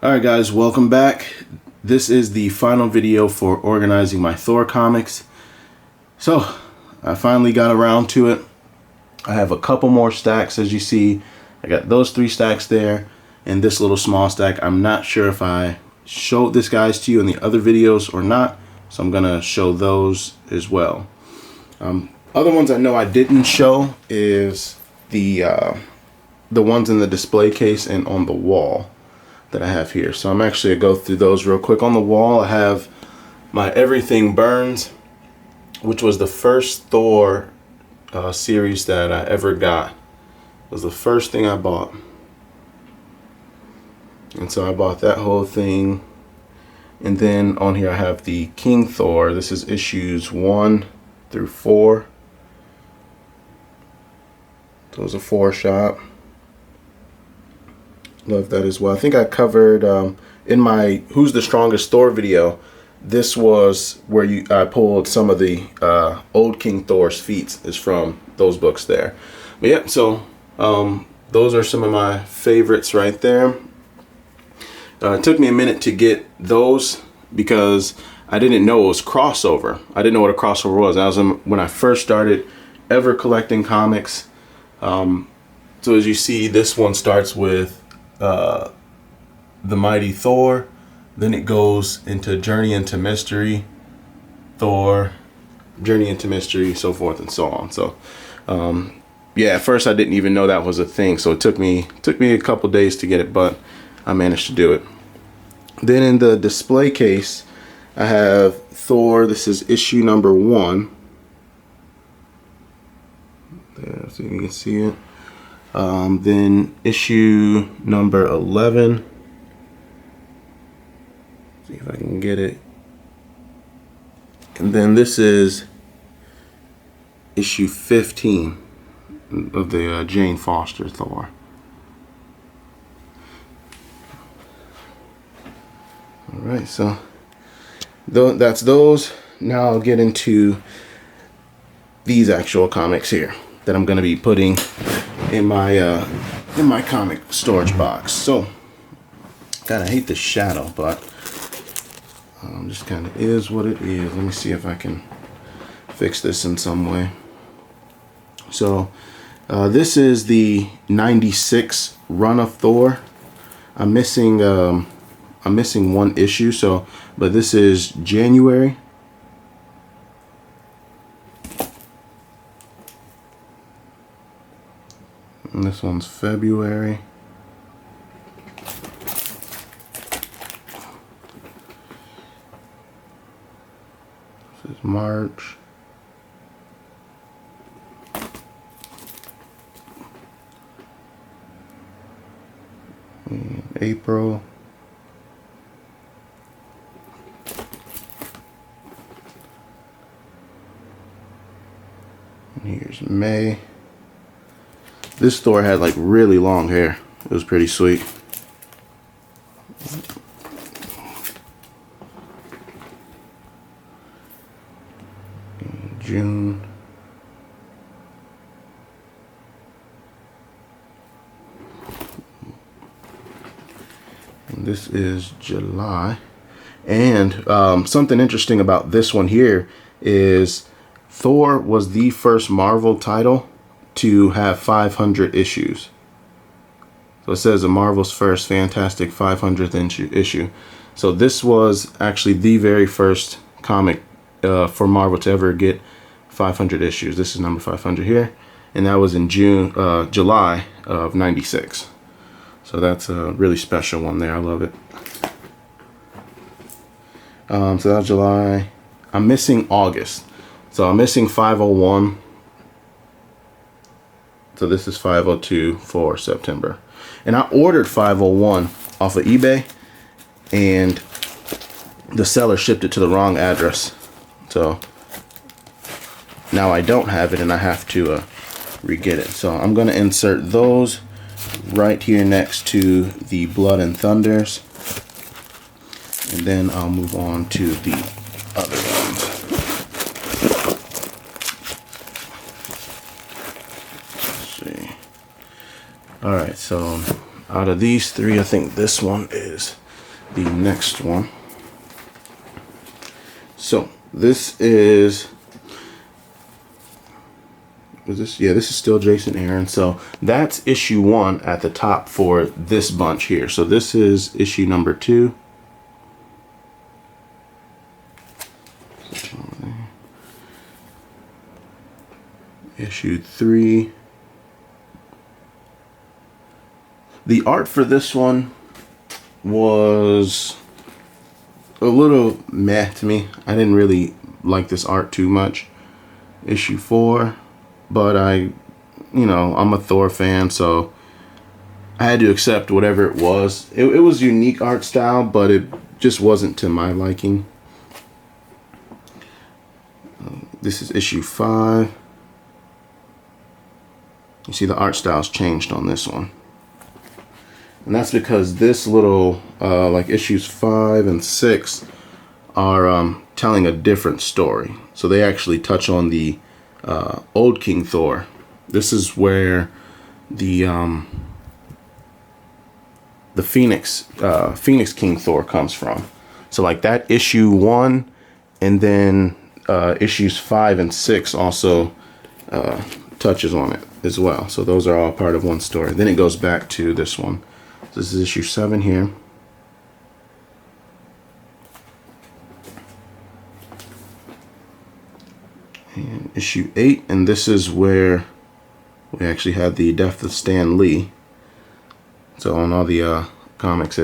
Alright guys, welcome back. This is the final video for organizing my Thor comics. So, I finally got around to it. I have a couple more stacks, as you see. I got those 3 stacks there and this little small stack. I'm not sure if I showed this guys to you in the other videos or not, so I'm gonna show those as well. Other ones I know I didn't show is the ones in the display case and on the wall that I have here. So I'm actually gonna go through those real quick. On the wall I have my Everything Burns, which was the first Thor series that I ever got. It was the first thing I bought, and so I bought that whole thing. And then on here I have the King Thor. This is issues 1 through 4. Those are 4 shot. Love that as well. I think I covered in my Who's the Strongest Thor video. This was where I pulled some of the old King Thor's feats is from those books there. But yeah, so those are some of my favorites right there. It took me a minute to get those because I didn't know it was crossover. I didn't know what a crossover was. That was when I first started ever collecting comics. So as you see, this one starts with the Mighty Thor, then it goes into Journey into Mystery, Thor, Journey into Mystery, so forth and so on. So yeah, at first I didn't even know that was a thing, so it took me a couple days to get it, but I managed to do it. Then in the display case I have Thor. This is issue number 1 there, so you can see it. Then issue number 11. See if I can get it. And then this is issue 15 of the Jane Foster Thor. Alright, so that's those. Now I'll get into these actual comics here that I'm going to be putting in my comic storage box. So kind of hate the shadow, but just kind of is what it is. Let me see if I can fix this in some way. So this is the 96 Run of Thor. I'm missing 1 issue, so but this is January. And this one's February. This is March. And April. And here's May. This Thor had like really long hair. It was pretty sweet. June. And this is July. And something interesting about this one here is Thor was the first Marvel title to have 500 issues. So it says Marvel's first fantastic 500th issue. So this was actually the very first comic for Marvel to ever get 500 issues. This is number 500 here, and that was in July of '96. So that's a really special one there. I love it. So that was July. I'm missing August. So I'm missing 501. So this is 502 for September. And I ordered 501 off of eBay, and the seller shipped it to the wrong address. So now I don't have it, and I have to re-get it. So I'm going to insert those right here next to the Blood and Thunders. And then I'll move on to the other ones. Alright, so out of these 3, I think this one is the next one. So this is this? Yeah, this is still Jason Aaron. So that's issue 1 at the top for this bunch here. So this is issue number 2. Issue 3. The art for this one was a little meh to me. I didn't really like this art too much. Issue 4, but I'm a Thor fan, so I had to accept whatever it was. It was unique art style, but it just wasn't to my liking. This is issue 5. You see the art style's changed on this one. And that's because this little, like issues 5 and 6 are telling a different story. So they actually touch on the old King Thor. This is where the Phoenix King Thor comes from. So like that issue 1, and then issues 5 and 6 also touches on it as well. So those are all part of one story. Then it goes back to this one. So this is issue 7 here. And issue 8, and this is where we actually had the death of Stan Lee. So on all the comics,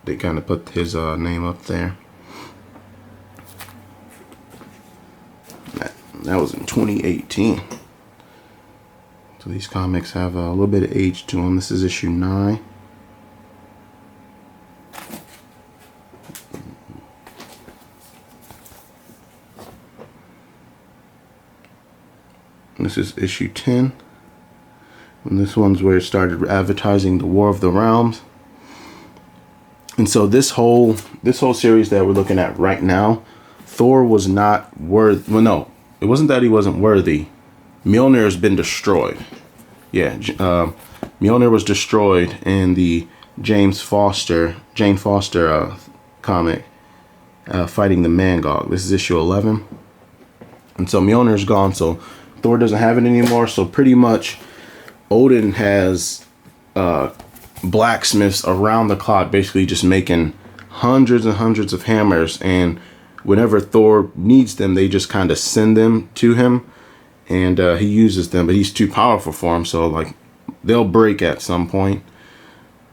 they kind of put his name up there. That was in 2018. So these comics have a little bit of age to them. This is issue 9. This is issue 10. And this one's where it started advertising the War of the Realms. And so this whole series that we're looking at right now, Thor was not worthy. Well, no, it wasn't that he wasn't worthy. Mjolnir has been destroyed. Yeah, Mjolnir was destroyed in the Jane Foster comic, fighting the Mangog. This is issue 11. And so Mjolnir's gone, so Thor doesn't have it anymore. So pretty much Odin has blacksmiths around the clock, basically just making hundreds and hundreds of hammers, and whenever Thor needs them, they just kind of send them to him, and he uses them, but he's too powerful for him, so like they'll break at some point,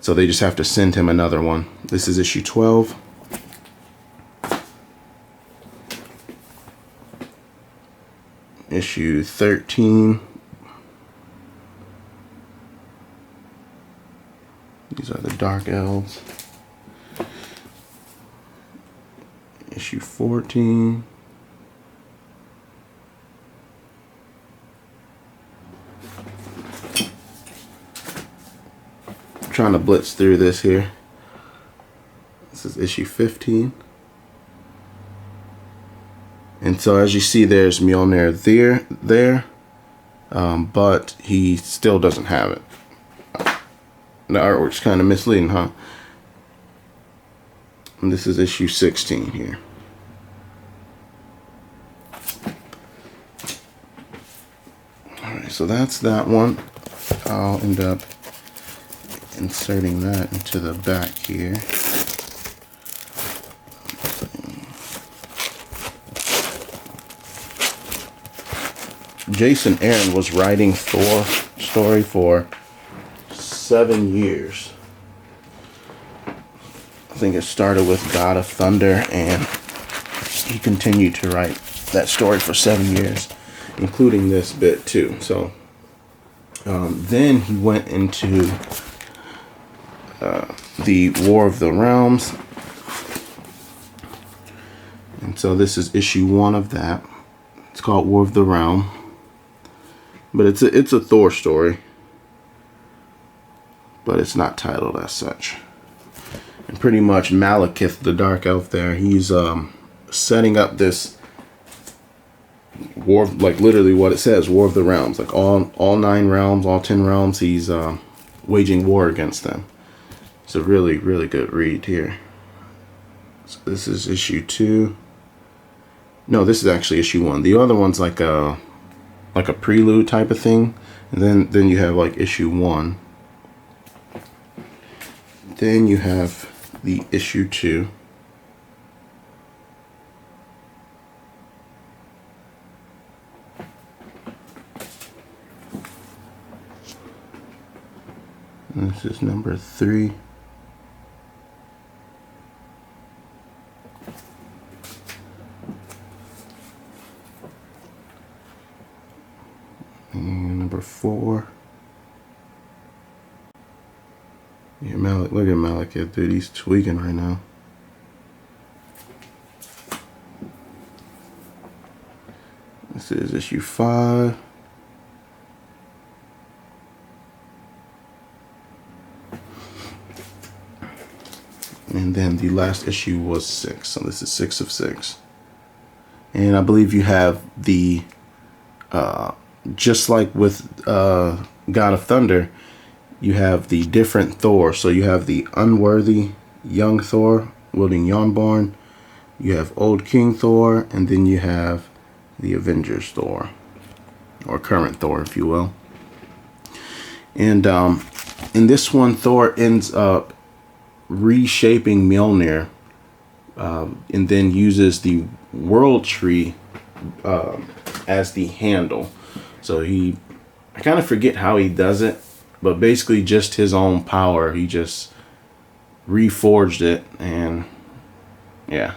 so they just have to send him another one. This is issue 12. Issue 13. These are the Dark Elves. Issue 14. I'm trying to blitz through this here. This is issue 15. And so as you see, there's Mjolnir there, but he still doesn't have it. The artwork's kind of misleading, huh? And this is issue 16 here. Alright, so that's that one. I'll end up inserting that into the back here. Jason Aaron was writing Thor story for 7 years. I think it started with God of Thunder, and he continued to write that story for 7 years, including this bit too. So then he went into the War of the Realms, and so this is issue 1 of that. It's called War of the Realm, but it's a Thor story, but it's not titled as such. And pretty much Malekith, the Dark Elf there, he's setting up this war, like literally what it says, War of the Realms. Like all 9 realms, all 10 realms, he's waging war against them. It's a really, really good read here. So this is issue 2. No, this is actually issue 1. The other one's like a prelude type of thing, and then you have like issue 1. Then you have the issue 2. And this is number 3. And number 4. Yeah, Malik, look at Malik, dude, he's tweaking right now. This is issue 5. And then the last issue was 6. So this is 6 of 6. And I believe you have the, just like with God of Thunder, you have the different Thor. So you have the unworthy young Thor wielding Yonborn. You have old King Thor. And then you have the Avengers Thor. Or current Thor, if you will. And in this one, Thor ends up reshaping Mjolnir, and then uses the World Tree as the handle. So I kind of forget how he does it, but basically just his own power. He just reforged it, and yeah,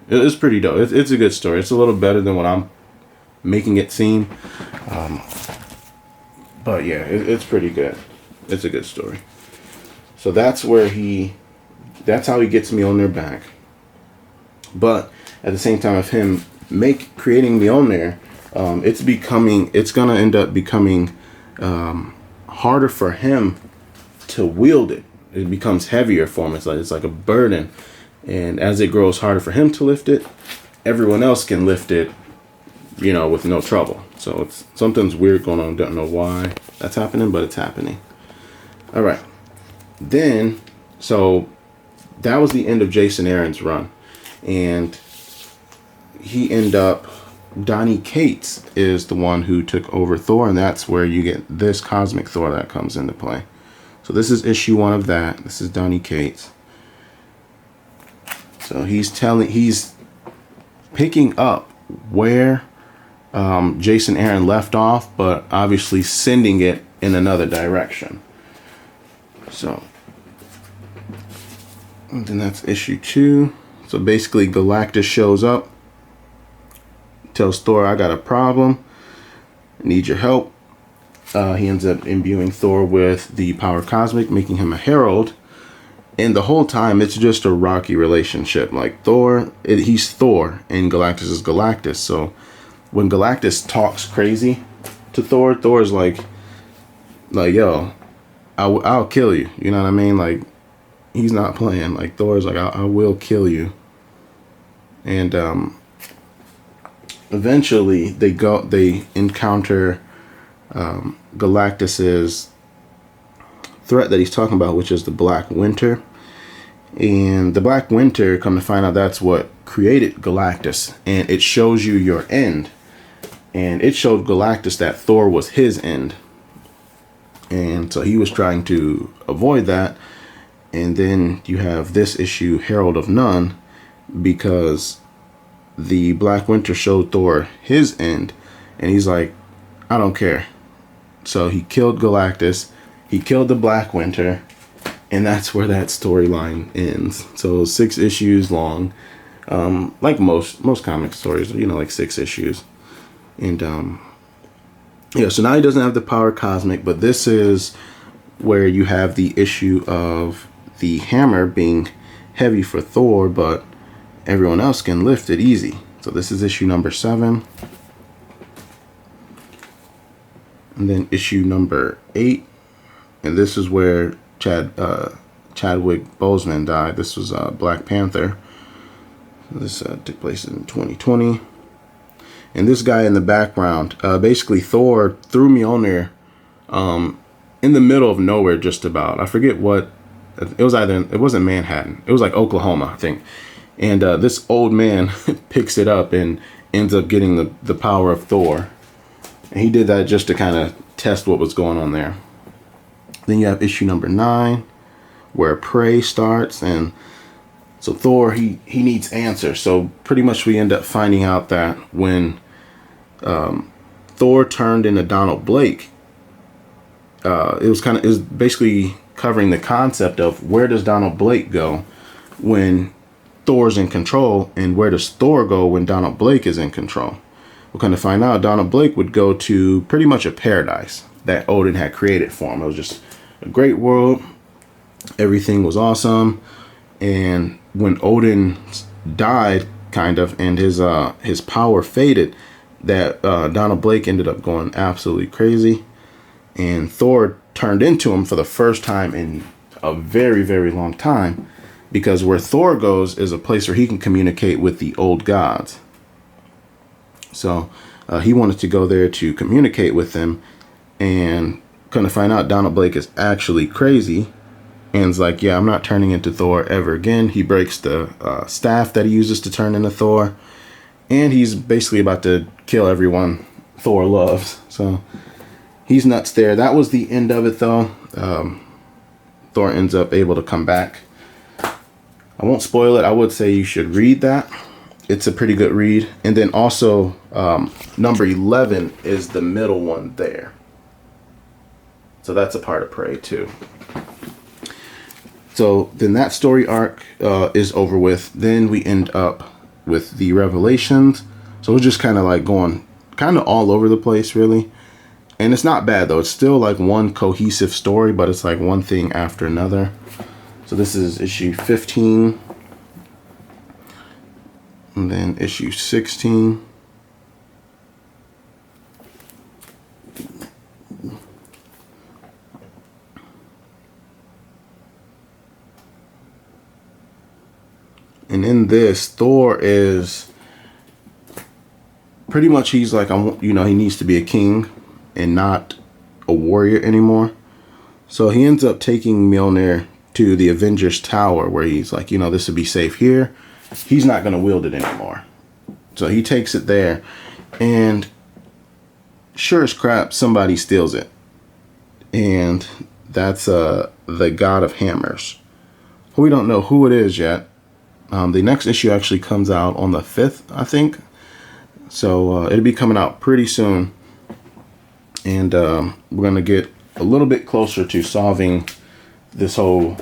it's pretty dope. It's a good story. It's a little better than what I'm making it seem, but yeah, it's pretty good. It's a good story. So that's how he gets Mjolnir back. But at the same time of him creating Mjolnir, it's gonna end up becoming harder for him to wield it. It becomes heavier for him. It's like a burden, and as it grows harder for him to lift it, everyone else can lift it, with no trouble. So it's something's weird going on. Don't know why that's happening, but it's happening. All right, then so that was the end of Jason Aaron's run, and he ended up. Donny Cates is the one who took over Thor, and that's where you get this Cosmic Thor that comes into play. So this is issue 1 of that. This is Donny Cates. So he's picking up where Jason Aaron left off, but obviously sending it in another direction. So, and then that's issue 2. So basically Galactus shows up, tells Thor, I got a problem, I need your help. He ends up imbuing Thor with the power cosmic, making him a herald. And the whole time it's just a rocky relationship. Like he's Thor and Galactus is Galactus. So when Galactus talks crazy to Thor, Thor's like yo, I'll kill you. You know what I mean? Like, he's not playing. Like, Thor's like, I will kill you. And eventually they encounter Galactus's threat that he's talking about, which is the Black Winter. And the Black Winter, come to find out, that's what created Galactus, and it shows you your end. And it showed Galactus that Thor was his end, and so he was trying to avoid that. And then you have this issue, Herald of None, because the Black Winter showed Thor his end, and he's like, I don't care. So he killed Galactus, he killed the Black Winter, and that's where that storyline ends. So 6 issues long, like most comic stories, like 6 issues. And yeah, so now he doesn't have the power cosmic, but this is where you have the issue of the hammer being heavy for Thor, but everyone else can lift it easy. So this is issue number 7. And then issue number 8. And this is where Chadwick Boseman died. This was Black Panther. This took place in 2020. And this guy in the background, basically Thor threw Mjolnir in the middle of nowhere, just about. I forget what. It wasn't Manhattan. It was like Oklahoma, I think. And this old man picks it up and ends up getting the power of Thor. And he did that just to kind of test what was going on there. Then you have issue number 9, where Prey starts. And so Thor, he needs answers. So pretty much we end up finding out that when Thor turned into Donald Blake, it was basically covering the concept of where does Donald Blake go when Thor's in control, and where does Thor go when Donald Blake is in control. We're going to find out Donald Blake would go to pretty much a paradise that Odin had created for him. It was just a great world. Everything was awesome. And when Odin died, kind of, and his power faded, that Donald Blake ended up going absolutely crazy. And Thor turned into him for the first time in a very, very long time. Because where Thor goes is a place where he can communicate with the old gods. So he wanted to go there to communicate with them. And kind of find out Donald Blake is actually crazy. And is like, yeah, I'm not turning into Thor ever again. He breaks the staff that he uses to turn into Thor. And he's basically about to kill everyone Thor loves. So he's nuts there. That was the end of it, though. Thor ends up able to come back. I won't spoil it. I would say you should read that. It's a pretty good read. And then also number 11 is the middle one there. So that's a part of Prey too. So then that story arc is over with. Then we end up with the Revelations. So we're just kind of like going kind of all over the place, really. And it's not bad, though. It's still like one cohesive story, but it's like one thing after another. So this is issue 15. And then issue 16. And in this, Thor is pretty much, he's like, he needs to be a king and not a warrior anymore. So he ends up taking Mjolnir to the Avengers Tower, where he's like, this would be safe here. He's not going to wield it anymore. So he takes it there, and sure as crap, somebody steals it. And that's the God of Hammers. We don't know who it is yet. The next issue actually comes out on the 5th, I think. So it'll be coming out pretty soon. And we're going to get a little bit closer to solving this whole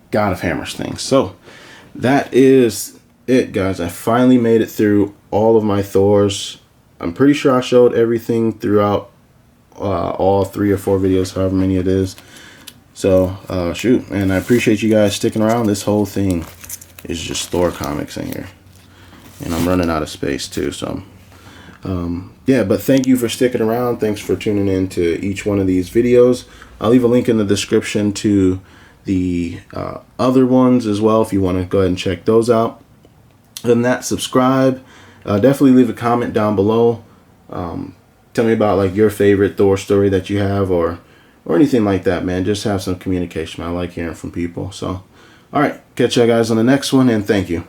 God of Hammers thing. So that is it, guys. I finally made it through all of my Thors. I'm pretty sure I showed everything throughout all 3 or 4 videos, however many it is. So, shoot. And I appreciate you guys sticking around. This whole thing is just Thor comics in here. And I'm running out of space, too. So, yeah, but thank you for sticking around. Thanks for tuning in to each one of these videos. I'll leave a link in the description to the other ones as well if you want to go ahead and check those out. Other than that, subscribe. Definitely leave a comment down below. Tell me about like your favorite Thor story that you have, or anything like that, man. Just have some communication. I like hearing from people. So, all right, catch you guys on the next one, and thank you.